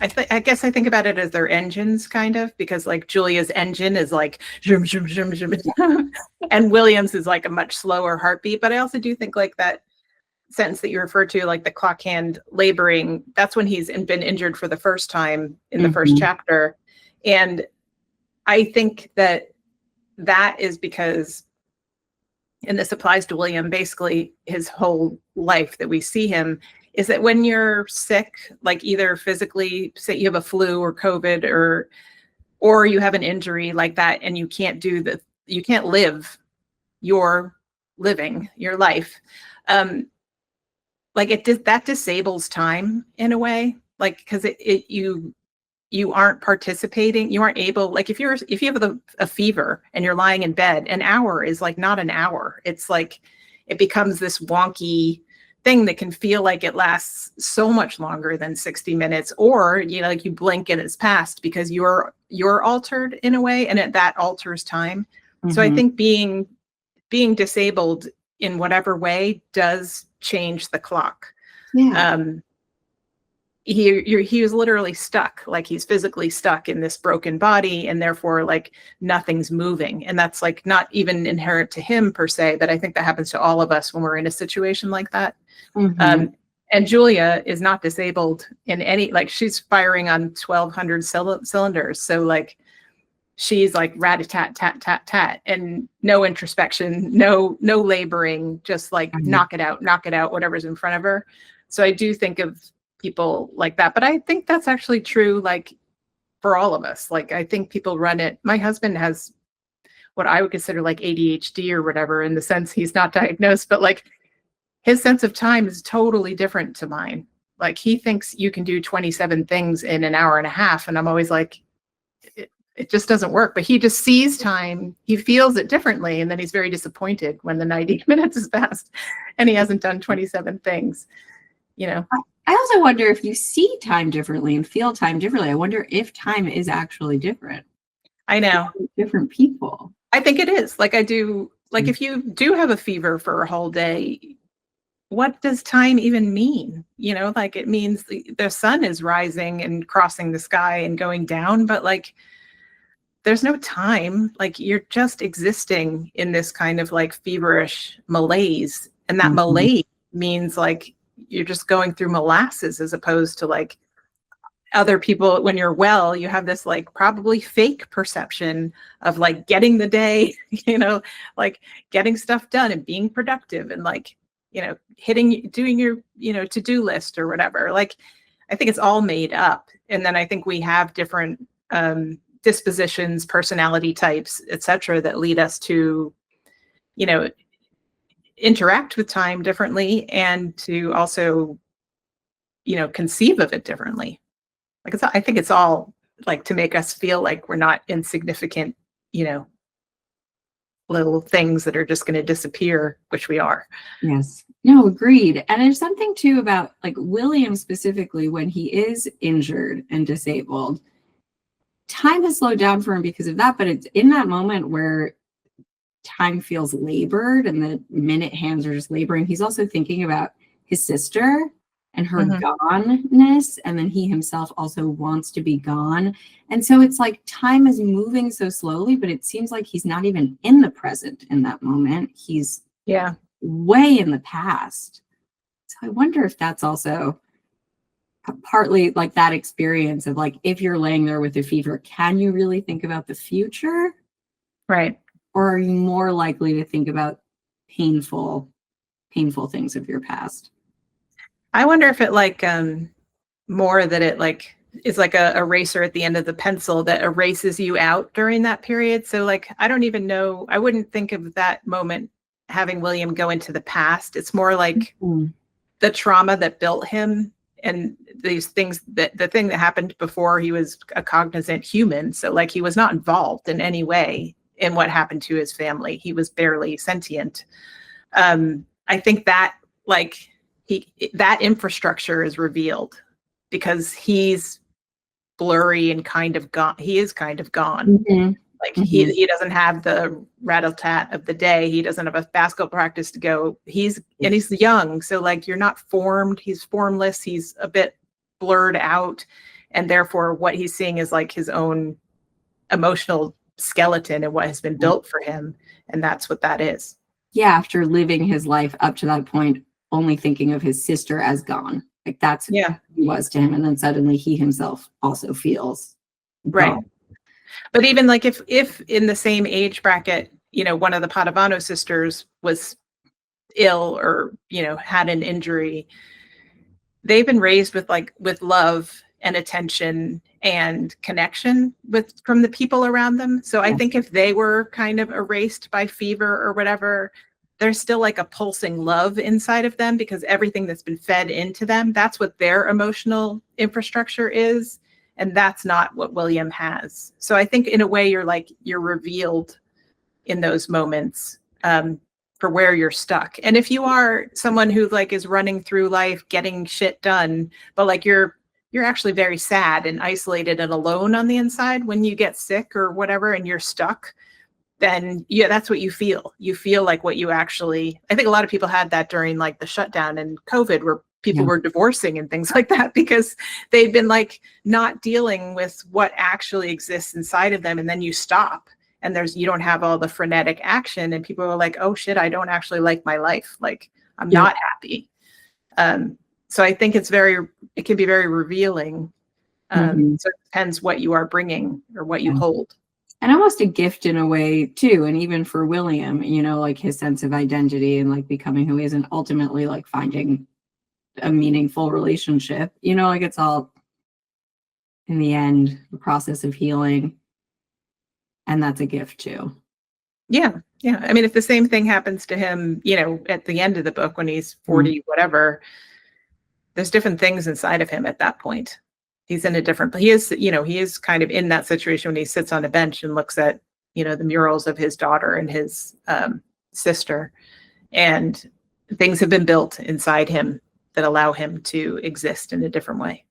I guess I think about it as their engines kind of, because like Julia's engine is like zoom, zoom, zoom, zoom, and Williams is like a much slower heartbeat. But I also do think like that sentence that you referred to, like the clock hand laboring, that's when he's been injured for the first time in the first chapter. And I think that is because, and this applies to William, basically his whole life that we see him, is that when you're sick, like either physically, say you have a flu or COVID or you have an injury like that, and you can't live your life. Like that disables time in a way, like, because you aren't participating, you aren't able, like if you have a fever and you're lying in bed, an hour is like not an hour. It's like it becomes this wonky thing that can feel like it lasts so much longer than 60 minutes, or like you blink and it's passed because you're altered in a way, and that alters time. So I think being disabled in whatever way does change the clock. He was literally stuck, like he's physically stuck in this broken body, and therefore like nothing's moving. And that's like not even inherent to him per se, but I think that happens to all of us when we're in a situation like that. And Julia is not disabled in any, like she's firing on 1,200 cylinders. So like she's like rat-a-tat, tat, tat, tat, and no introspection, no laboring, just like knock it out, whatever's in front of her. So I do think of people like that, but I think that's actually true, like for all of us. Like I think people run it. My husband has what I would consider like ADHD or whatever, in the sense he's not diagnosed, but like his sense of time is totally different to mine. Like he thinks you can do 27 things in an hour and a half, and I'm always like, it just doesn't work. But he just sees time, he feels it differently, and then he's very disappointed when the 90 minutes has passed and he hasn't done 27 things. I also wonder if you see time differently and feel time differently. I wonder if time is actually different. I know. Different people. I think it is. Like I do, like if you do have a fever for a whole day, what does time even mean? Like it means the sun is rising and crossing the sky and going down, but like there's no time. Like you're just existing in this kind of like feverish malaise. And that malaise means like you're just going through molasses, as opposed to like other people, when you're well, you have this like probably fake perception of like getting the day, like getting stuff done and being productive and like, doing your, to-do list or whatever. Like, I think it's all made up. And then I think we have different dispositions, personality types, et cetera, that lead us to, interact with time differently, and to also, conceive of it differently. Like I think it's all like to make us feel like we're not insignificant, little things that are just going to disappear, which we are. Yes. No, agreed. And there's something too about like William specifically, when he is injured and disabled, time has slowed down for him because of that. But it's in that moment where time feels labored and the minute hands are just laboring, he's also thinking about his sister and her goneness, and then he himself also wants to be gone. And so it's like time is moving so slowly, but it seems like he's not even in the present in that moment. He's way in the past. So I wonder if that's also partly like that experience of like, if you're laying there with a fever, can you really think about the future? Right. Or are you more likely to think about painful things of your past? I wonder if it like more that it like is like a eraser at the end of the pencil that erases you out during that period. So like, I don't even know, I wouldn't think of that moment having William go into the past. It's more like the trauma that built him, and these things, that the thing that happened before he was a cognizant human. So like he was not involved in any way in what happened to his family. He was barely sentient. I think that like that infrastructure is revealed because he's blurry and kind of gone. He is kind of gone. Like he doesn't have the rattle-tat of the day. He doesn't have a basketball practice to go. He's young. So like you're not formed. He's formless. He's a bit blurred out. And therefore what he's seeing is like his own emotional skeleton and what has been built for him. And that's what that is. Yeah, after living his life up to that point, only thinking of his sister as gone. Like that's who he was to him. And then suddenly he himself also feels right. gone. But even like if in the same age bracket, you know, one of the Padavano sisters was ill or, you know, had an injury, they've been raised with love and attention and connection from the people around them. So I think if they were kind of erased by fever or whatever, there's still like a pulsing love inside of them because everything that's been fed into them, that's what their emotional infrastructure is. And that's not what William has. So I think in a way you're revealed in those moments for where you're stuck. And if you are someone who like is running through life, getting shit done, but like you're actually very sad and isolated and alone on the inside when you get sick or whatever and you're stuck, then yeah, that's what you feel. You feel like what you actually, I think a lot of people had that during like the shutdown and COVID where people were divorcing and things like that because they'd been like not dealing with what actually exists inside of them. And then you stop and you don't have all the frenetic action and people are like, oh shit, I don't actually like my life. Like I'm not happy. So I think it can be very revealing. So it depends what you are bringing or what you hold. And almost a gift in a way too. And even for William, you know, like his sense of identity and like becoming who he is and ultimately like finding a meaningful relationship, you know, like it's all in the end, the process of healing. And that's a gift too. Yeah. Yeah. I mean, if the same thing happens to him, you know, at the end of the book when he's 40, whatever, there's different things inside of him at that point. He's in a different, he is kind of in that situation when he sits on a bench and looks at, you know, the murals of his daughter and his sister, and things have been built inside him that allow him to exist in a different way.